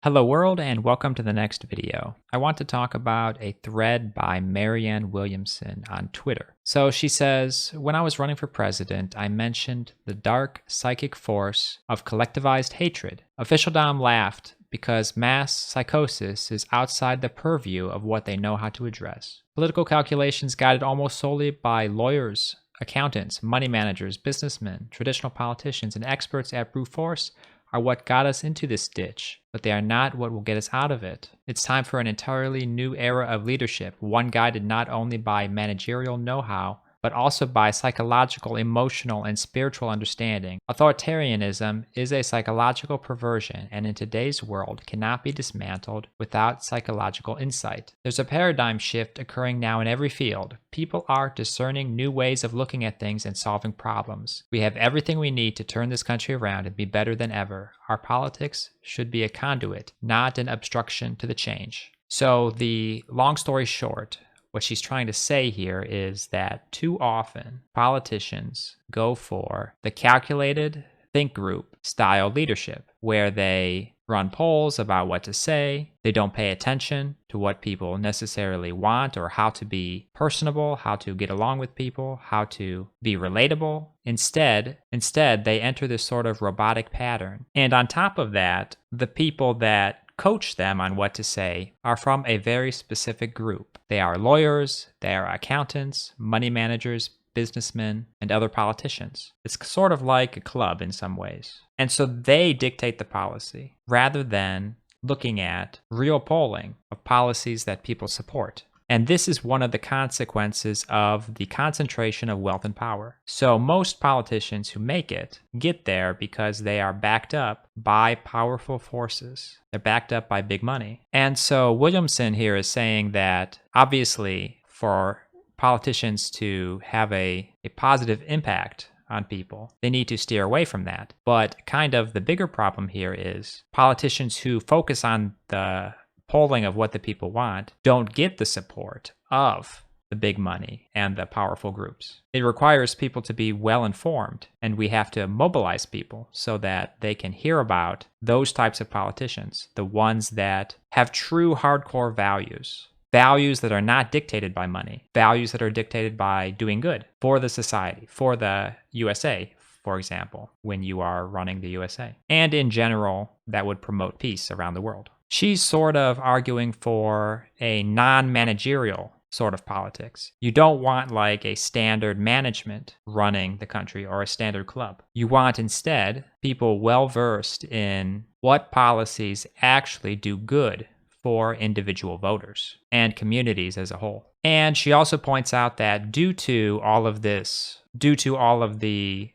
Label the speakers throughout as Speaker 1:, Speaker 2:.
Speaker 1: Hello world and welcome to the next video. I want to talk about a thread by Marianne Williamson on Twitter. So she says, when I was running for president, I mentioned the dark psychic force of collectivized hatred. Officialdom laughed because mass psychosis is outside the purview of what they know how to address. Political calculations guided almost solely by lawyers, accountants, money managers, businessmen, traditional politicians, and experts at brute force are what got us into this ditch, but they are not what will get us out of it. It's time for an entirely new era of leadership, one guided not only by managerial know-how, but also by psychological, emotional, and spiritual understanding. Authoritarianism is a psychological perversion, and in today's world cannot be dismantled without psychological insight. There's a paradigm shift occurring now in every field. People are discerning new ways of looking at things and solving problems. We have everything we need to turn this country around and be better than ever. Our politics should be a conduit, not an obstruction to the change. So the long story short, what she's trying to say here is that too often politicians go for the calculated think group style leadership, where they run polls about what to say. They don't pay attention to what people necessarily want or how to be personable, how to get along with people, how to be relatable. Instead, they enter this sort of robotic pattern. And on top of that, the people that coach them on what to say are from a very specific group. They are lawyers, they are accountants, money managers, businessmen, and other politicians. It's sort of like a club in some ways. And so they dictate the policy rather than looking at real polling of policies that people support. And this is one of the consequences of the concentration of wealth and power. So most politicians who make it get there because they are backed up by powerful forces. They're backed up by big money. And so Williamson here is saying that obviously for politicians to have a positive impact on people, they need to steer away from that. But kind of the bigger problem here is politicians who focus on the polling of what the people want don't get the support of the big money and the powerful groups. It requires people to be well informed, and we have to mobilize people so that they can hear about those types of politicians, the ones that have true hardcore values that are not dictated by money, values that are dictated by doing good for the society, for the USA, for example, when you are running the USA. And in general, that would promote peace around the world. She's sort of arguing for a non-managerial sort of politics. You don't want like a standard management running the country or a standard club. You want instead people well-versed in what policies actually do good for individual voters and communities as a whole. And she also points out that due to all of the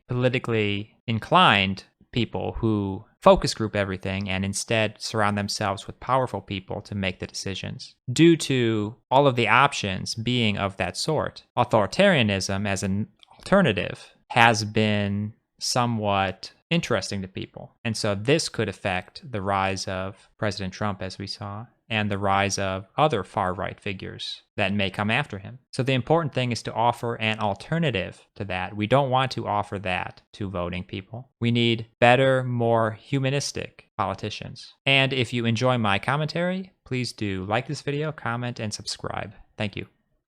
Speaker 1: politically inclined people who focus group everything and instead surround themselves with powerful people to make the decisions, due to all of the options being of that sort, authoritarianism as an alternative has been somewhat interesting to people. And so this could affect the rise of President Trump, as we saw, and the rise of other far-right figures that may come after him. So the important thing is to offer an alternative to that. We don't want to offer that to voting people. We need better, more humanistic politicians. And if you enjoy my commentary, please do like this video, comment, and subscribe. Thank you.